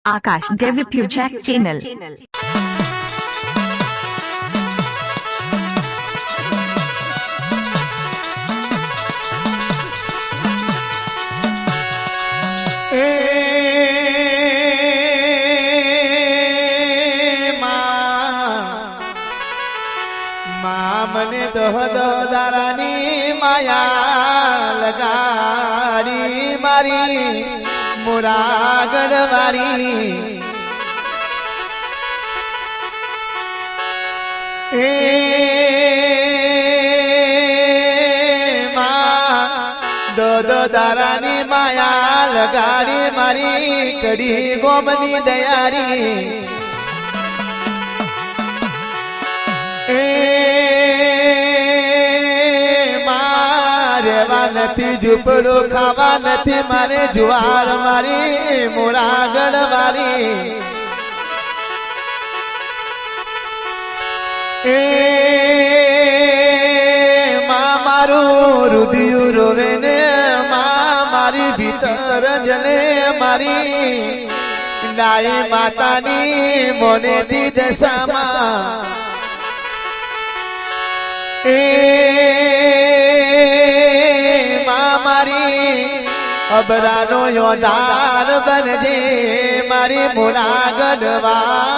आकाश develop channel. મને દહ દારાની માયા લગાડી મારી મુરાગડ મારી એ દહ દારાની માયા લગાડી મારી કડી ગોમની દયારી નથી ઝૂંપડો ખાવા નથી મારે જુવાર મારી મોરાગડ મારી એ માં મારું રુધિયું રોવે ને માં મારી ભીતર જલે મારી ડાઈ માતાની મોને દી દશામાં એ મારી અબરાનો યોદાર બનજે મારી મુરાગડ વારી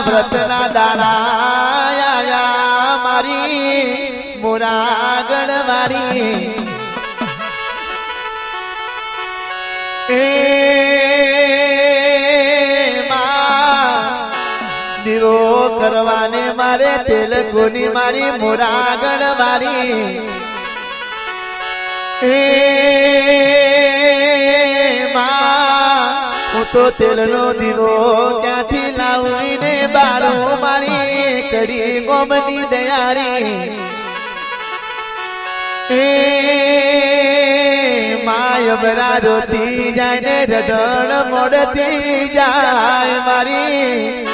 વ્રતના દાડા મારી મુરાગડ મારી એ દીવો કરવાને મારે તેલકોની મારી મુરાગડ મારી એ હું તો તેલનો દીવો ક્યાંથી લાવીને બારો મારી કડી ગોમની દયારી એ માય બરા રોતી જાય ને રડણ મોડતી જાય મારી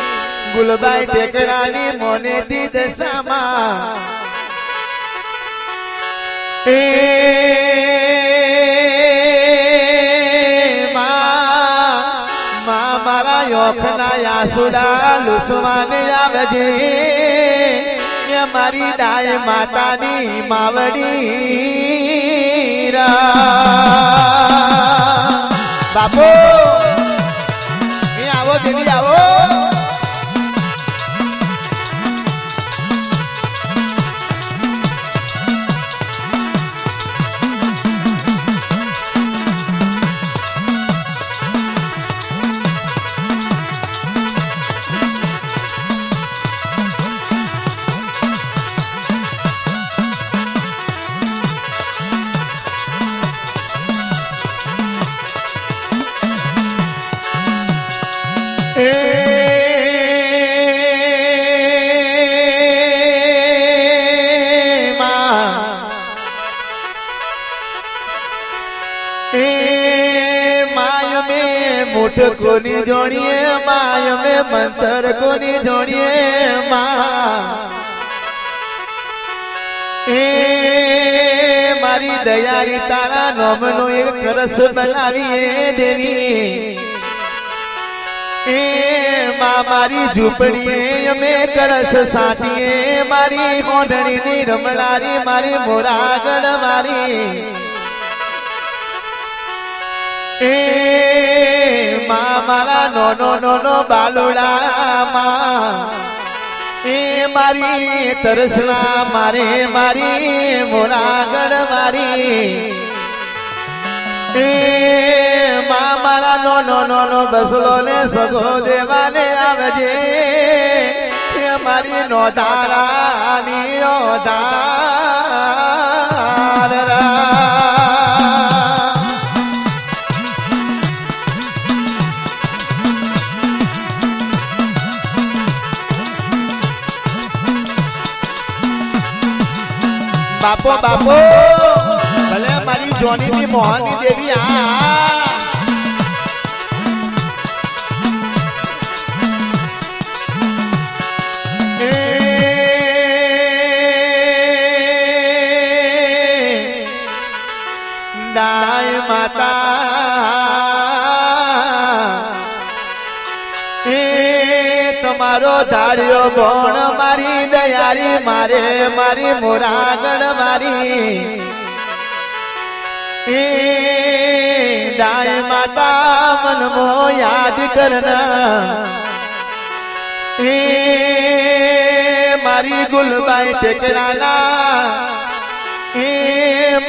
ગુલબાઈ ટેકરાની મોને દી દશામાં એ મારા યોખના યાસુડા લુસવાને આવજે મારી ડાય માતાની માવડી બાપુ આવો દીદી આવો मुठ कोनी जोड़िए माय में मंत्र कोनी जोड़िए मारी दयारी तारा नोमनो एक रस बनावीए देवी मारी झूपड़िए में करस साटिए मारी होडणी नी रमणारी मारी मोरागड़ मारी मारा नो नो बालोड़ा मारी तरसना मारे मारी मोरागड़ मारी માં મારા નો બસલો ને સગો દેવાને આવજે મારી નો ધારાની બાપો બાપો ભલે મારી જોની ની મોહની દેવી ડાય માતા તમારો ધાર્યો બોણ મારી દયારી મારે મારી મોરાગણ મારી ડાય માતા મનમો યાદ કરના મારી ગુલબાઈ ટેકરાના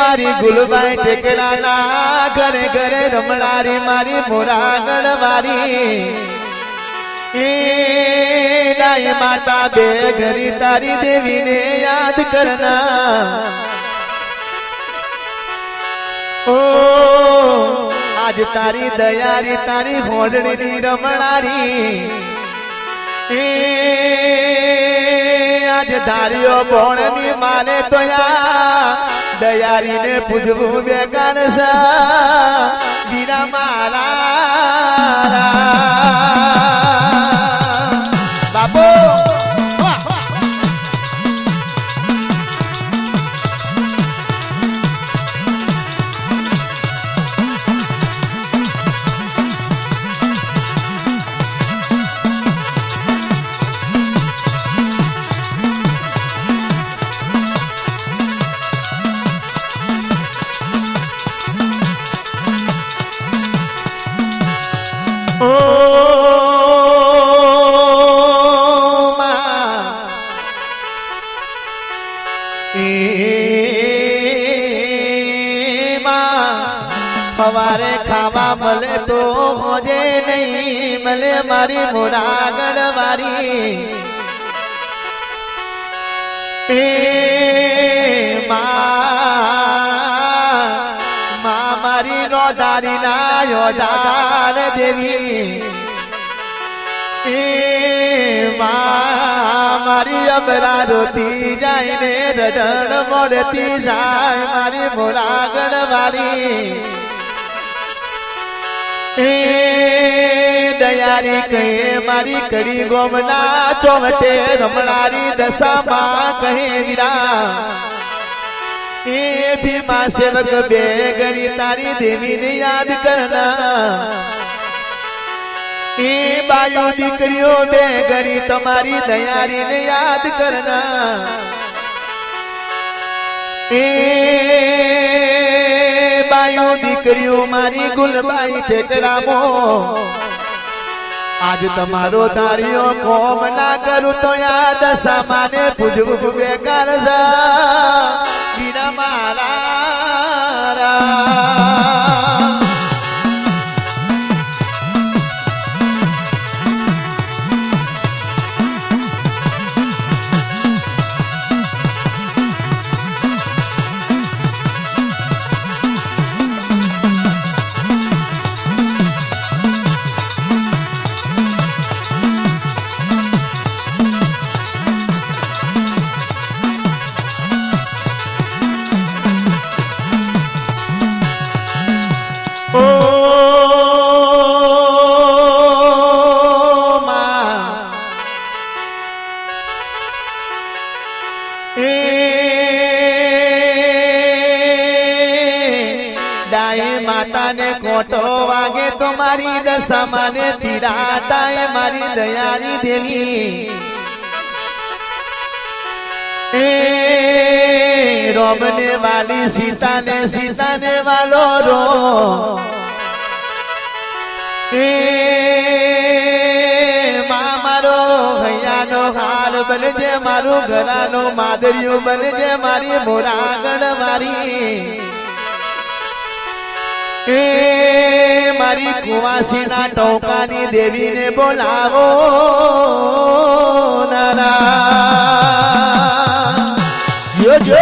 મારી ગુલબાઈ ટેકરાના ઘરે ઘરે રમણારી મારી મોરાગણ મારી ડાય માતા બે ઘરી તારી દેવીને યાદ કરના ઓ આજ તારી દયારી તારી હોડણીની રમણારી આજ ધાર્યો બોણની માને તો દયારીને પૂજવું બેકાર બીરા મારા બાપો સવારે ખાવા મળે તો હોજે નહીં મળે મારી મોરાગણ મારી મારી નો ધારી ના યોધાર દેવી મારી અબરા રોતી જાય ને રડણ મોડતી જાય મારી મોરાગણ મારી દયારી કહે મારી કડી ગોમના ચોવટે રમણારી દશામાં કહે વીરા ભીમા સેવક બે ગણી તારી દેવીને યાદ કરના બાયુ દીકરીઓ બે ગણી તમારી દયારીને યાદ કરના બાયુ દીકરીઓ મારી ગુલબાઈ ઠેકરામો આજ તમારો ધાર્યો કોમ ના કરું તો યાદ સામાને પૂજવું બેકાર બીના મારા માતાને કોટો વાગે તો મારી દશામાને પીડાતા મારી દયારી દેવી રોમને વાલી સીતાને વાલો રો મારો ભૈયાનો હાલ બનજે મારું ઘરાનો માદરિયું બનજે મારી મોરાગણ મારી એ મારી કુવાસીના ટોકાની દેવીને બોલાવો નાના જો જો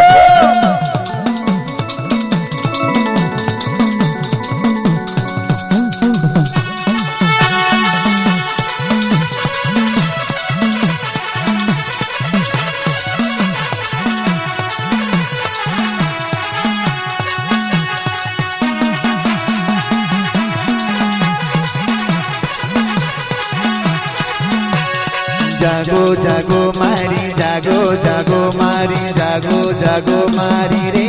જાગો જાગો મારી જાગો જાગો મારી જાગો જાગો મારી રે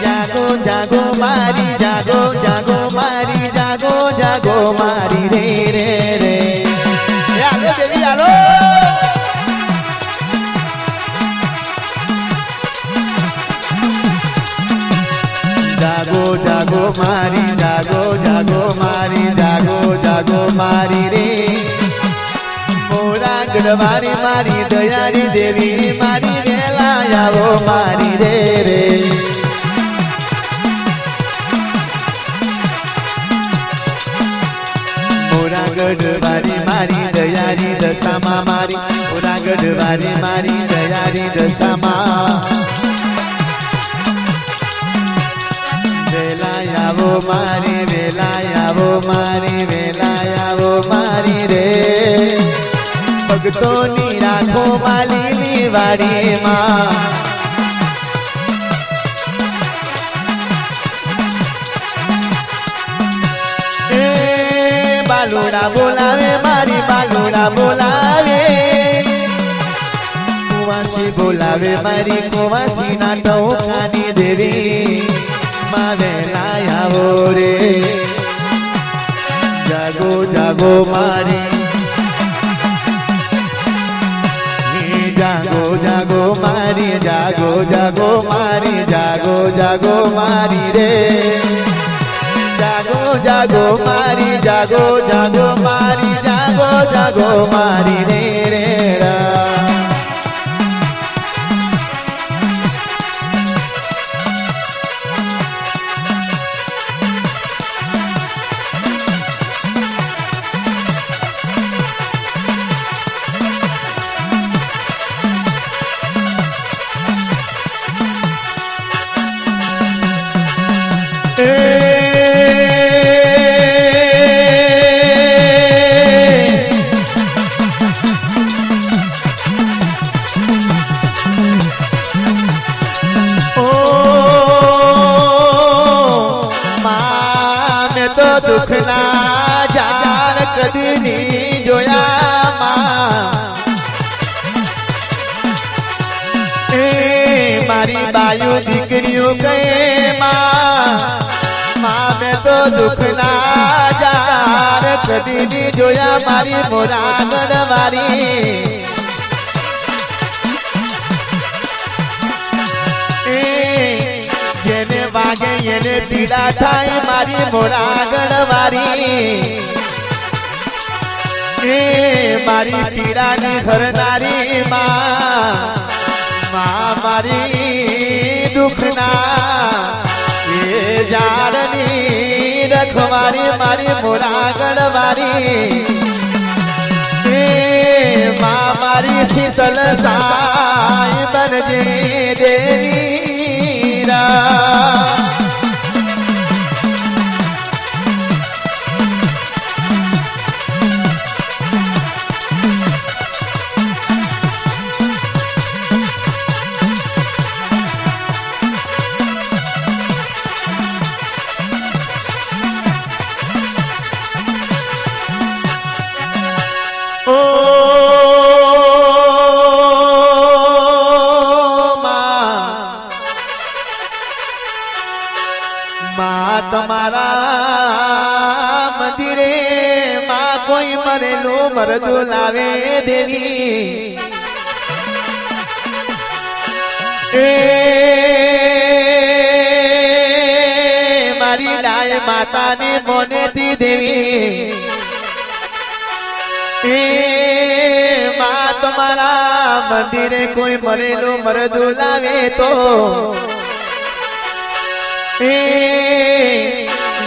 જાગો જાગો મારી જાગો જાગો મારી જાગો જાગો મારી રે રે રે હાલો દેવી હાલો જાગો જાગો મારી જાગો જાગો મારી જાગો જાગો મારી રે ગઢવારી મારી દયારી દેવી મારી વેલા આવો મારી રે રે મોરા ગઢવારી મારી દયારી દશામાં મારી મોરા ગઢવારી મારી દયારી દશામાં વેલા આવો મારી વેલા આવો મારી વેલા આવો મારી રે ભક્તોની રાખો માલીની વાડીમાં એ બાલુડા બોલાવે મારી બાલુડા બોલાવે કુવાસી બોલાવે મારી કુવાસીના ટોકાની દેવી માં વેલા આવો રે જાગો જાગો મારી જાગો જાગો મારી જાગો જાગો મારી જાગો જાગો મારી રે જાગો જાગો મારી જાગો જાગો મારી જાગો જાગો મારી રે રે દુખના જાર કદી ની જોયા એ મારી બાયુ દીકરીઓ કહે માં મેં તો દુખના જાર કદી ની જોયા મારી મોરાગણ મારી જેને વાગે એને પીડા થાય મારી મોરાગણ વારી એ મારી પીડાની હરનારી માં મારી દુખના એ જારની રખવારી મારી મોરાગણ વારી એ મારી શીતલ સાઈ બનજે દેવી રા તમારા મંદિરે માં કોઈ મરેલું મરદું લાવે દેવી એ મારી ડાય માતાની મોનેતી દેવી એ માં તમારા મંદિરે કોઈ મરેલું મરદું લાવે તો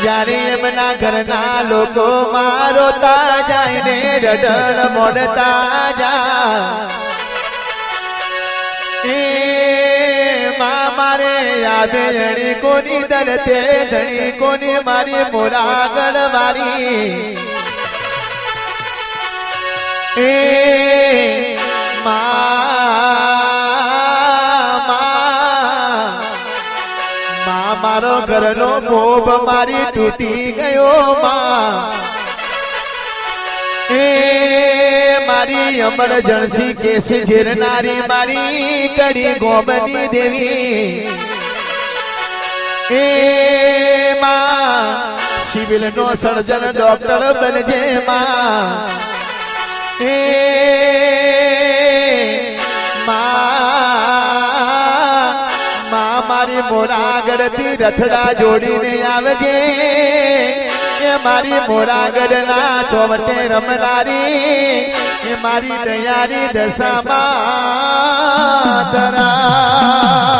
જ્યારે એમના ઘરના લોકો મારોતા જાય ને રડણ મોડતા જા માં મારે આવે અણી કોની દરતે ધણી કોની મારી મોરાગળ મારી મારો ઘરનો મોભ મારી તૂટી ગયો માં મારી અમર જણસી કેસ ઝીરનારી મારી કડી ગોબની દેવી માં સિવિલ નો સર્જન ડોક્ટર બનજે માં મારી મોરાગઢથી રથડા જોડીને આવજે એ મારી મોરાગઢના ચોવટે રમનારી એ મારી દયારી દશામાં તરા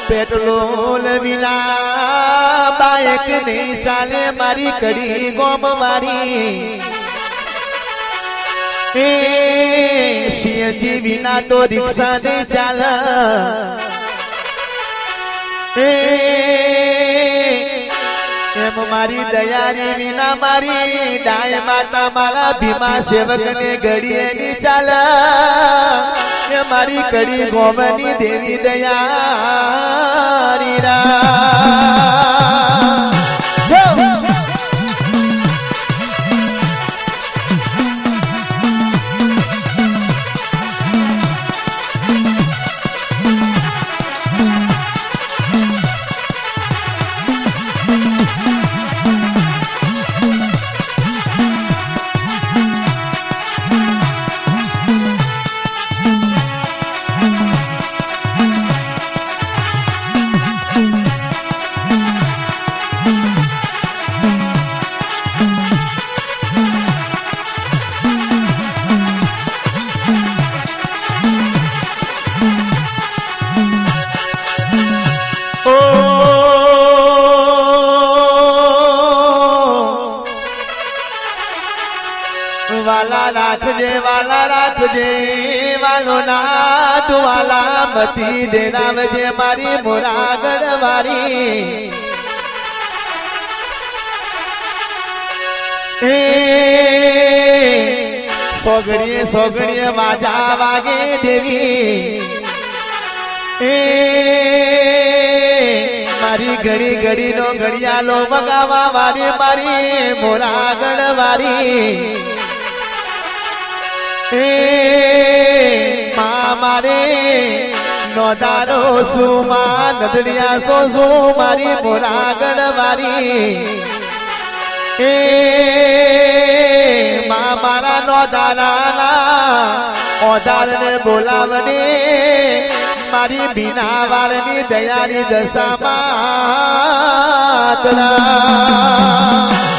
પેટ્રોલ વિના બાઇક નહીં ચાલે મારી કડી ગોમ મારી સીએનજી વિના તો રિક્ષા નહીં ચાલ એમ મારી દયારી વિના મારી ડાય માતા મારા ભીમા સેવક ને ઘડીએ ની ચાલ એ મારી કડી ગોમની દેવી દયારી વાલા રાખજે વાલો ના તું વાલા મતી દેરાવજે મારી મોરાગઢ વારી સોગડીએ સોગડીએ વાજા વાગે દેવી મારી ઘડી ઘડી નો ઘડિયાળો વગાવા વારી મારી મોરાગઢ વારી મારે નોધારો શું માં નદડિયા તો શું મારી મોરાગઢ વારી મારા નોધારાના ઓધારને બોલાવને મારી બીના વાળની દયાની દશામાં તરા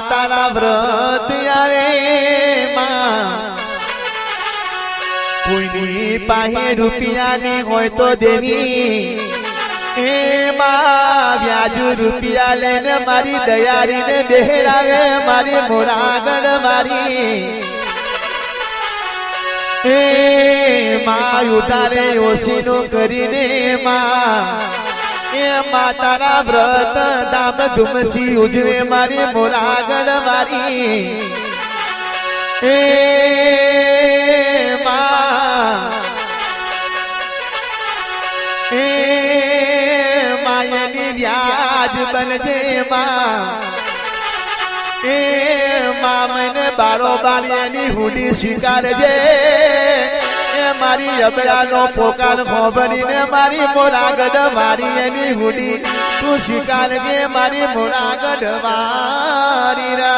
તારા વ્રત આવે માં કોઈની પાસે રૂપિયાની હોય તો દેવી એમાં વ્યાજુ રૂપિયા લઈને મારી દયારીને બેહરાવે મારી મોરાગઢ મારી એ માં ઉતારે ઓશીનું કરીને માં એ માં તારા વ્રત દામ ધુમસી ઉજવે મારી મોરાગણ મારી એ માં એ માયની વ્યાજ બનજે માં એ મામને બારોબાર એની હુડી સ્વીકારજે એ મારી અબરાનો પોકાર ખોબરીને મારી મોરાગઢ મારી એની હુડી તું સ્વીકારજે મારી મોરાગઢ મારી રા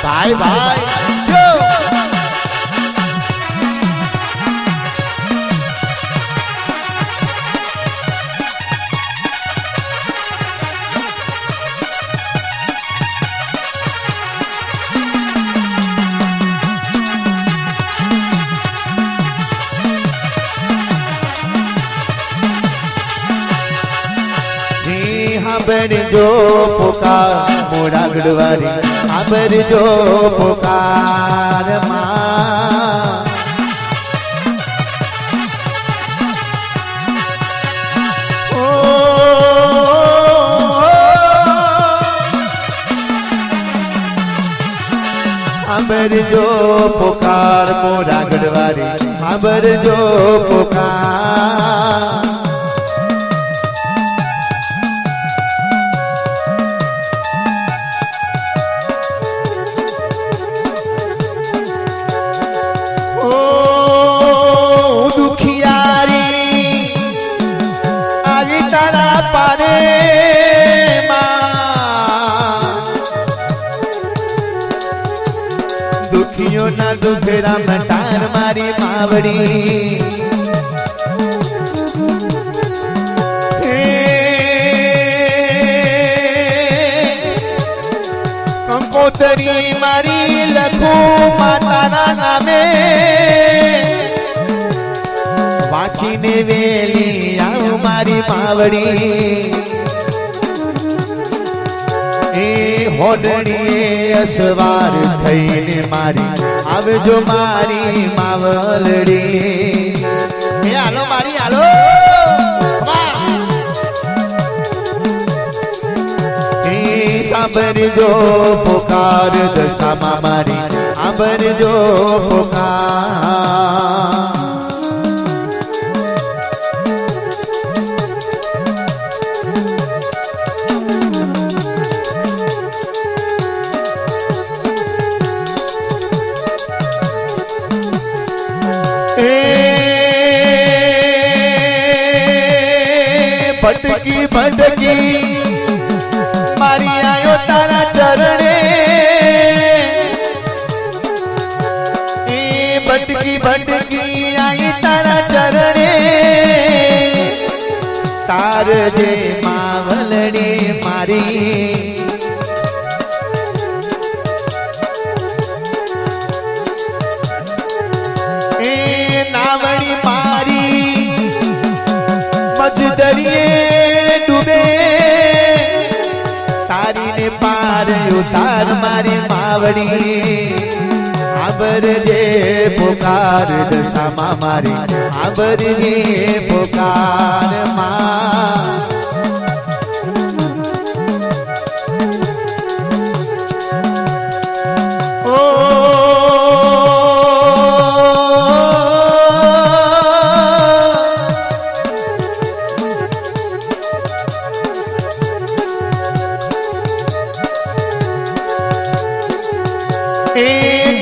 ભાઈ ભાઈ જો जो पुकार मोरागढ़ वारी आबर जो पुकार मां ओ आबर जो पुकार मोरागढ़ वारी आबर जो पुकार पारे दुखियों ना दुखरा मटार मारी मावड़ी कंकोतरी मारी लखू माता ना नामे वाची ने वेली आओ मारी मावड़ी ए होडणी असवार थईने मारी आवजो मारी मावलड़ी ए आलो मारी आलो ए साबर जो पुकार दशामा मारी आबर जो पुकार भटकी भटकी मारी आयो तारा चरणे भटकी भटकी आई तारा चरणे तार जे मावलड़ी मारी नावड़ी मारी मजदरिए डूबे तारी ने पार उतार मारी मावड़ी आबर जे पुकार दशामा मारी आबर जे पुकार मां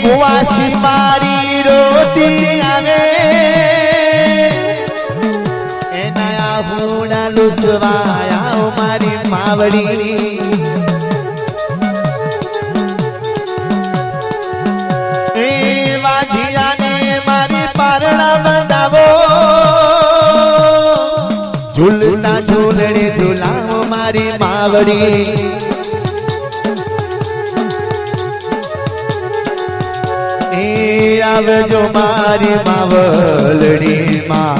गुवासी मारी रोती आवे एना हुना लुसवाया मारी मावड़ी ए वाजिया ने मारी पारणा बंधावो झूलना झूलने झूलाओ मारी मावड़ी आवजो मारी मावलड़ी मां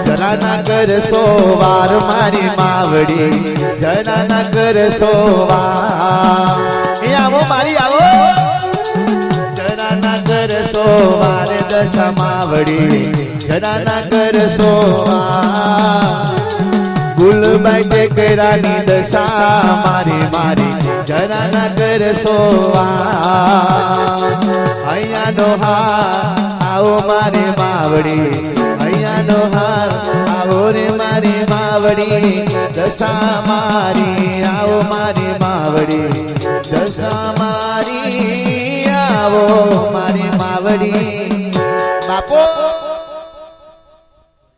जरा ना कर सोवार मारी मावड़ी जरा ना कर सोवार आवो मारी आवो जरा ना कर सो મારે દશા માવડી જરા ના કરશો ગુલબાઈ ટેકરાની દશા મારી મારી જરા ના કરશો અહીંયાનો હાર આવો મારી માવડી અહીંયાનો હાર આવો રે મારી માવડી દશા મારી આવો મારી માવડી દશા